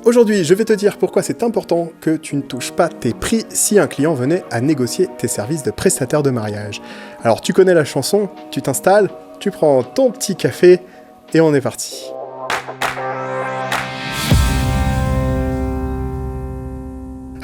Aujourd'hui, je vais te dire pourquoi c'est important que tu ne touches pas tes prix si un client venait à négocier tes services de prestataire de mariage. Alors tu connais la chanson, tu t'installes, tu prends ton petit café et on est parti.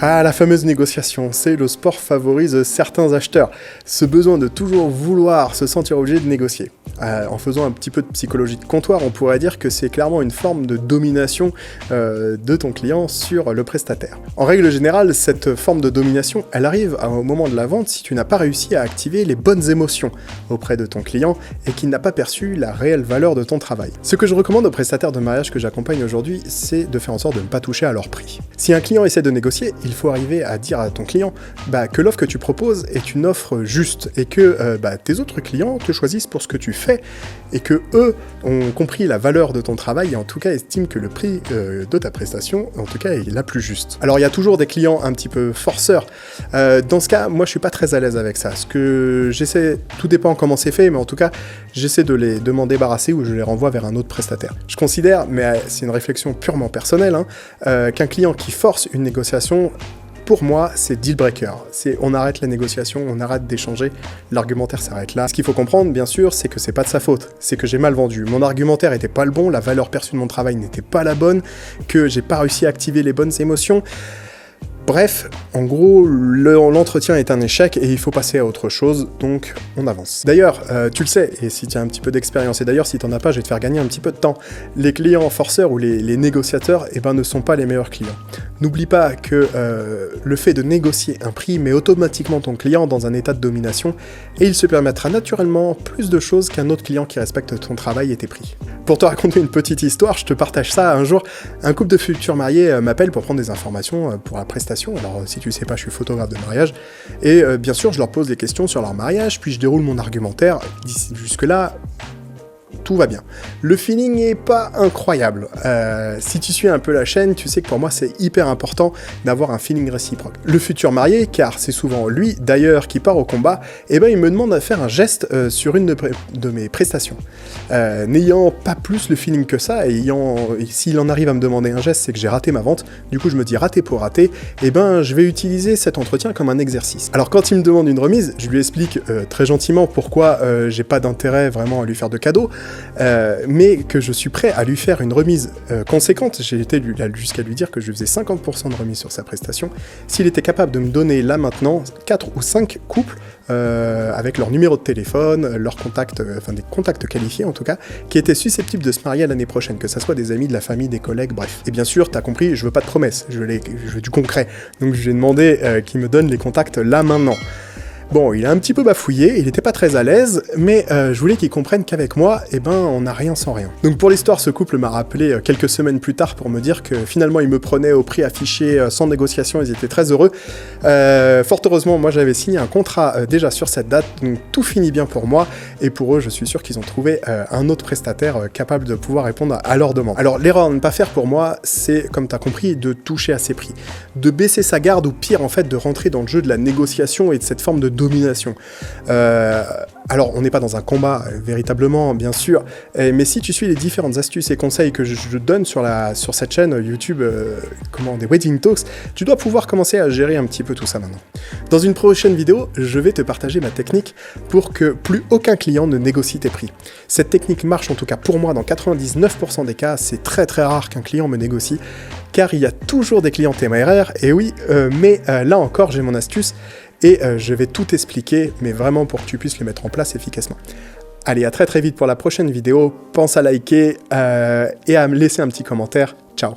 Ah, la fameuse négociation, c'est le sport favorise certains acheteurs. Ce besoin de toujours vouloir se sentir obligé de négocier. En faisant un petit peu de psychologie de comptoir, on pourrait dire que c'est clairement une forme de domination de ton client sur le prestataire. En règle générale, cette forme de domination, elle arrive au moment de la vente si tu n'as pas réussi à activer les bonnes émotions auprès de ton client et qu'il n'a pas perçu la réelle valeur de ton travail. Ce que je recommande aux prestataires de mariage que j'accompagne aujourd'hui, c'est de faire en sorte de ne pas toucher à leur prix. Si un client essaie de négocier, il faut arriver à dire à ton client que l'offre que tu proposes est une offre juste et que tes autres clients te choisissent pour ce que tu fais et que eux ont compris la valeur de ton travail et en tout cas estiment que le prix de ta prestation en tout cas est la plus juste. Alors il y a toujours des clients un petit peu forceurs. Dans ce cas, moi je suis pas très à l'aise avec ça. Ce que j'essaie, tout dépend comment c'est fait, mais en tout cas j'essaie de m'en débarrasser ou je les renvoie vers un autre prestataire. Je considère, mais c'est une réflexion purement personnelle, qu'un client qui force une négociation, pour moi, c'est deal breaker. On arrête la négociation, on arrête d'échanger, l'argumentaire s'arrête là. Ce qu'il faut comprendre, bien sûr, c'est que c'est pas de sa faute. C'est que j'ai mal vendu. Mon argumentaire était pas le bon, la valeur perçue de mon travail n'était pas la bonne, que j'ai pas réussi à activer les bonnes émotions. Bref, en gros, l'entretien est un échec et il faut passer à autre chose, donc on avance. D'ailleurs, tu le sais, et si tu as un petit peu d'expérience, et d'ailleurs si tu n'en as pas, je vais te faire gagner un petit peu de temps, les clients forceurs ou les négociateurs ne sont pas les meilleurs clients. N'oublie pas que le fait de négocier un prix met automatiquement ton client dans un état de domination et il se permettra naturellement plus de choses qu'un autre client qui respecte ton travail et tes prix. Pour te raconter une petite histoire, je te partage ça. Un jour, un couple de futurs mariés m'appelle pour prendre des informations pour la prestation. Alors si tu sais pas, je suis photographe de mariage et bien sûr je leur pose des questions sur leur mariage, puis je déroule mon argumentaire. Jusque-là, tout va bien. Le feeling n'est pas incroyable. Si tu suis un peu la chaîne, tu sais que pour moi c'est hyper important d'avoir un feeling réciproque. Le futur marié, car c'est souvent lui d'ailleurs qui part au combat, il me demande de faire un geste sur une de mes prestations. N'ayant pas plus le feeling que ça, et s'il en arrive à me demander un geste, c'est que j'ai raté ma vente. Du coup je me dis raté pour rater, je vais utiliser cet entretien comme un exercice. Alors quand il me demande une remise, je lui explique très gentiment pourquoi j'ai pas d'intérêt vraiment à lui faire de cadeaux, mais que je suis prêt à lui faire une remise conséquente. J'ai été jusqu'à lui dire que je lui faisais 50% de remise sur sa prestation s'il était capable de me donner là maintenant 4 ou 5 couples avec leur numéro de téléphone, leurs contacts, des contacts qualifiés en tout cas, qui étaient susceptibles de se marier l'année prochaine, que ça soit des amis, de la famille, des collègues, bref. Et bien sûr, t'as compris, je veux pas de promesses, je veux du concret. Donc je lui ai demandé qu'il me donne les contacts là maintenant. Bon, il a un petit peu bafouillé, il était pas très à l'aise, mais je voulais qu'il comprenne qu'avec moi, on n'a rien sans rien. Donc pour l'histoire, ce couple m'a rappelé quelques semaines plus tard pour me dire que finalement il me prenait au prix affiché sans négociation, ils étaient très heureux. Fort heureusement, moi j'avais signé un contrat déjà sur cette date, donc tout finit bien pour moi, et pour eux, je suis sûr qu'ils ont trouvé un autre prestataire capable de pouvoir répondre à leurs demandes. Alors l'erreur à ne pas faire pour moi, c'est, comme tu as compris, de toucher à ses prix, de baisser sa garde, ou pire en fait, de rentrer dans le jeu de la négociation et de cette forme de domination. Alors, on n'est pas dans un combat, véritablement, bien sûr, mais si tu suis les différentes astuces et conseils que je donne sur cette chaîne YouTube, des Wedding Talks, tu dois pouvoir commencer à gérer un petit peu tout ça maintenant. Dans une prochaine vidéo, je vais te partager ma technique pour que plus aucun client ne négocie tes prix. Cette technique marche en tout cas pour moi dans 99% des cas, c'est très très rare qu'un client me négocie, car il y a toujours des clients téméraires, et oui, mais là encore j'ai mon astuce, et je vais tout expliquer, mais vraiment pour que tu puisses le mettre en place efficacement. Allez, à très très vite pour la prochaine vidéo, pense à liker et à me laisser un petit commentaire. Ciao.